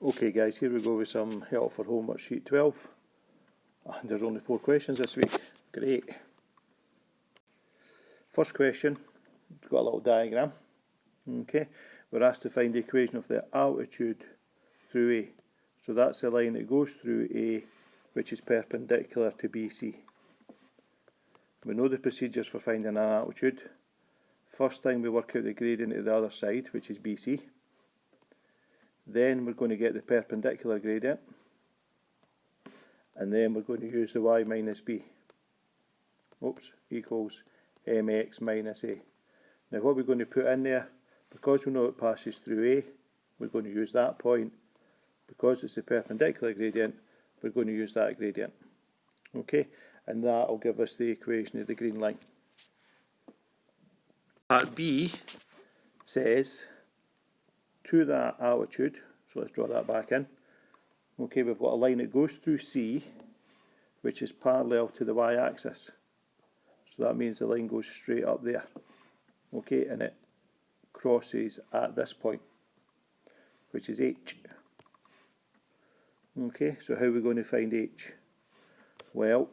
Okay guys, here we go with some help for homework sheet 12. And there's only 4 questions this week. Great. First question, we've got a little diagram. Okay, we're asked to find the equation of the altitude through A. So that's the line that goes through A, which is perpendicular to BC. We know the procedures for finding an altitude. First thing, we work out the gradient to the other side, which is BC. Then we're going to get the perpendicular gradient, and then we're going to use the y minus b, equals mx minus a. Now what we're going to put in there, because we know it passes through A, we're going to use that point. Because it's the perpendicular gradient, we're going to use that gradient. Okay, and that will give us the equation of the green line. Part B says, to that altitude, so let's draw that back in. Okay, we've got a line that goes through C, which is parallel to the y-axis. So that means the line goes straight up there. Okay, and it crosses at this point, which is H. Okay, so how are we going to find H? Well,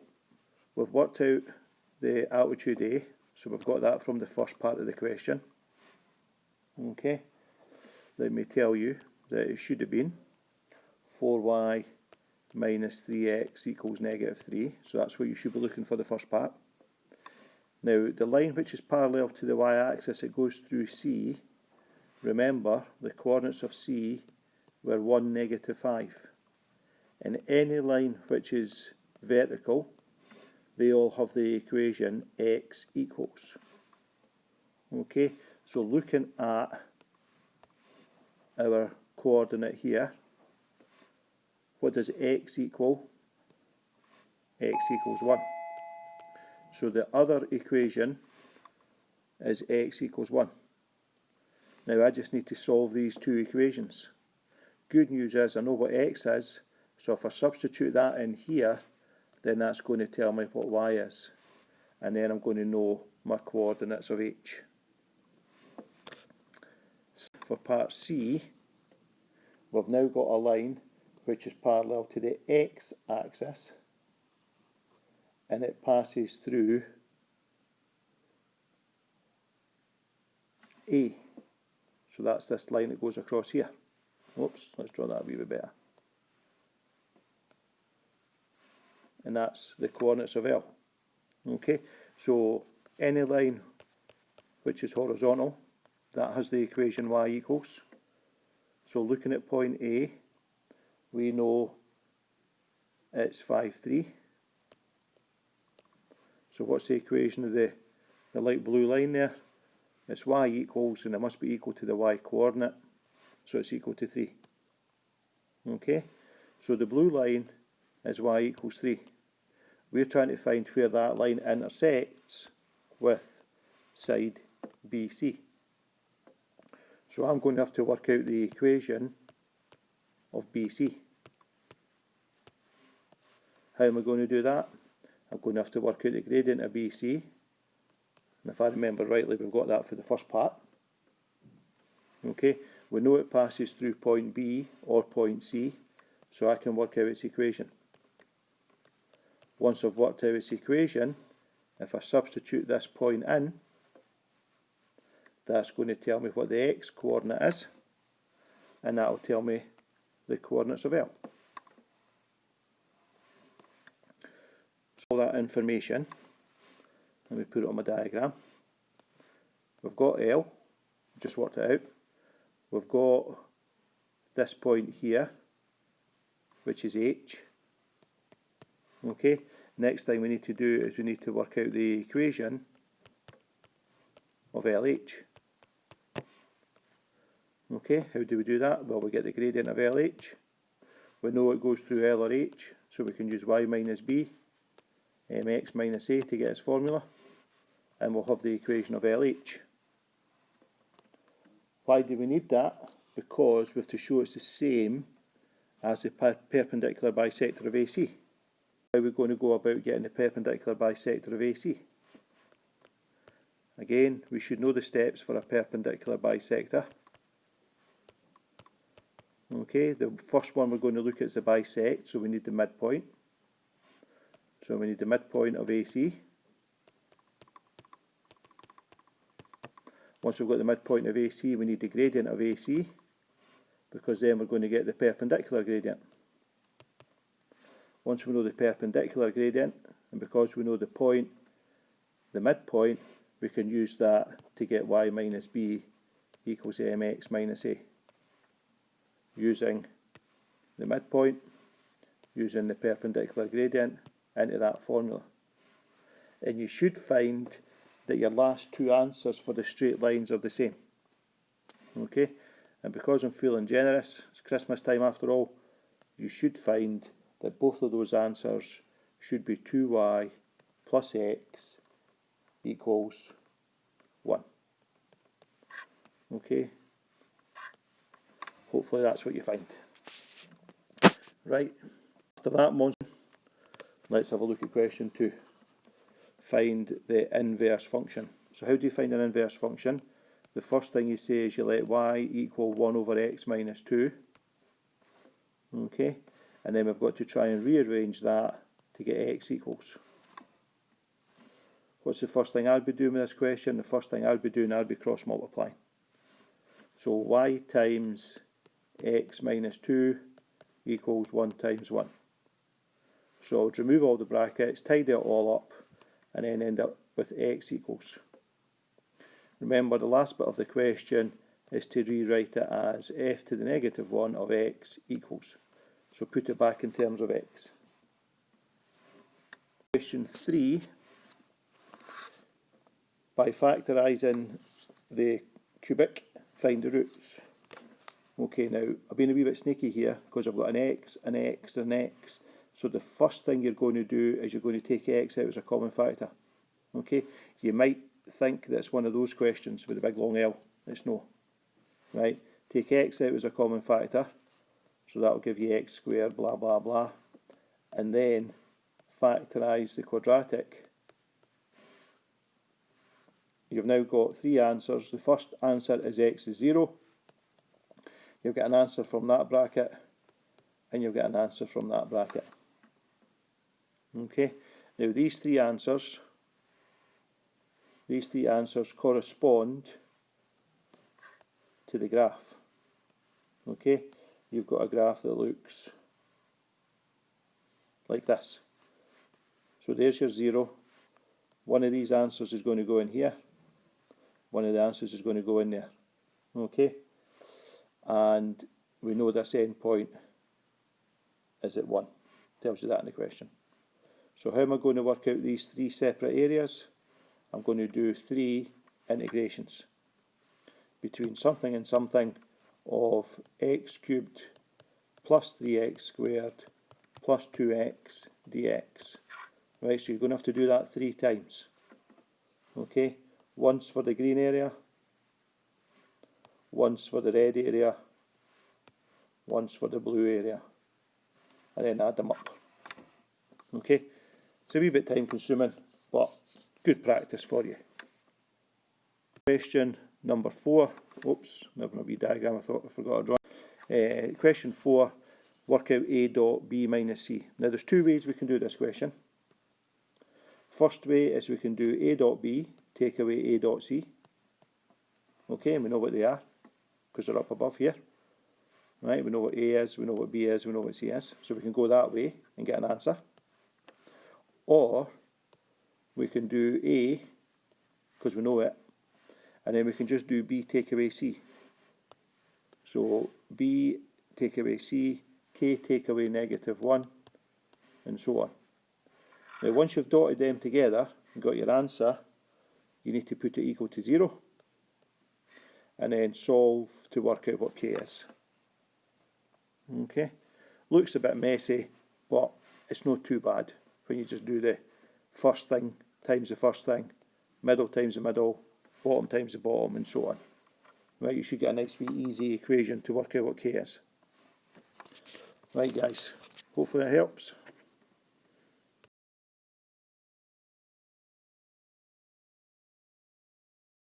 we've worked out the altitude A, so we've got that from the first part of the question. Okay. Let me tell you that it should have been 4y minus 3x equals negative 3. So that's what you should be looking for the first part. Now, the line which is parallel to the y-axis, it goes through C. Remember, the coordinates of C were 1, negative 5. And any line which is vertical, they all have the equation x equals. Okay, so looking at our coordinate here, what does x equal? X equals 1. So the other equation is x equals 1. Now I just need to solve these two equations. Good news is I know what x is, so if I substitute that in here, then that's going to tell me what y is. And then I'm going to know my coordinates of h. For part C, we've now got a line which is parallel to the x-axis, and it passes through A. So that's this line that goes across here. Let's draw that a wee bit better. And that's the coordinates of L. Okay, so any line which is horizontal, that has the equation y equals. So looking at point A, we know it's 5, 3. So what's the equation of the light blue line there? It's y equals, and it must be equal to the y coordinate, so it's equal to 3. Okay, so the blue line is y equals 3. We're trying to find where that line intersects with side BC. So I'm going to have to work out the equation of BC. How am I going to do that? I'm going to have to work out the gradient of BC. And if I remember rightly, we've got that for the first part. Okay, we know it passes through point B or point C, so I can work out its equation. Once I've worked out its equation, if I substitute this point in, that's going to tell me what the x coordinate is, and that will tell me the coordinates of L. So all that information, let me put it on my diagram. We've got L, just worked it out. We've got this point here, which is H. Okay, next thing we need to do is we need to work out the equation of LH. Okay, how do we do that? Well, we get the gradient of LH. We know it goes through L or H, so we can use y minus b, mx minus a to get its formula, and we'll have the equation of LH. Why do we need that? Because we have to show it's the same as the perpendicular bisector of AC. How are we going to go about getting the perpendicular bisector of AC? Again, we should know the steps for a perpendicular bisector. Okay, the first one we're going to look at is the bisect, so we need the midpoint. So we need the midpoint of AC. Once we've got the midpoint of AC, we need the gradient of AC, because then we're going to get the perpendicular gradient. Once we know the perpendicular gradient, and because we know the point, the midpoint, we can use that to get y minus b equals mx minus a. Using the midpoint, using the perpendicular gradient into that formula. And you should find that your last two answers for the straight lines are the same. Okay, and because I'm feeling generous, it's Christmas time after all, you should find that both of those answers should be 2y plus x equals 1. Okay, hopefully that's what you find. Right, after that monster, let's have a look at question 2. Find the inverse function. So how do you find an inverse function? The first thing you say is you let y equal 1 over x minus 2. Okay, and then we've got to try and rearrange that to get x equals. What's the first thing I'd be doing with this question? The first thing I'd be doing, I'd be cross multiplying. So y times x minus 2 equals 1 times 1. So I'll remove all the brackets, tidy it all up, and then end up with x equals. Remember, the last bit of the question is to rewrite it as f to the negative 1 of x equals. So put it back in terms of x. Question 3, by factorising the cubic, find the roots. Okay, now I've been a wee bit sneaky here because I've got an x, an x, and an x. So the first thing you're going to do is you're going to take x out as a common factor. Okay, you might think that's one of those questions with a big long L. It's no. Right, take x out as a common factor. So that will give you x squared, blah, blah, blah. And then factorise the quadratic. You've now got three answers. The first answer is x is 0. You'll get an answer from that bracket, and you'll get an answer from that bracket. Okay, now these three answers correspond to the graph. Okay, you've got a graph that looks like this. So there's your 0. One of these answers is going to go in here. One of the answers is going to go in there. Okay, and we know this end point is at 1. Tells you that in the question. So how am I going to work out these three separate areas? I'm going to do 3 integrations between something and something of x cubed plus 3x squared plus 2x dx. Right, so you're going to have to do that 3 times. Okay, once for the green area, once for the red area, once for the blue area, and then add them up. Okay, it's a wee bit time consuming, but good practice for you. Question number 4. Oops, never a wee diagram, I thought I forgot to draw. Question 4, work out a dot b minus c. Now there's 2 ways we can do this question. First way is we can do a dot b, take away a dot c. Okay, and we know what they are, because they're up above here. Right, we know what a is, we know what b is, we know what c is. So we can go that way and get an answer. Or we can do a, because we know it, and then we can just do b take away c. So b take away c, k take away negative 1, and so on. Now once you've dotted them together and got your answer, you need to put it equal to 0, and then solve to work out what k is. Okay, looks a bit messy, but it's not too bad when you just do the first thing times the first thing, middle times the middle, bottom times the bottom, and so on. Right, you should get a nice wee easy equation to work out what k is. Right guys, hopefully it helps.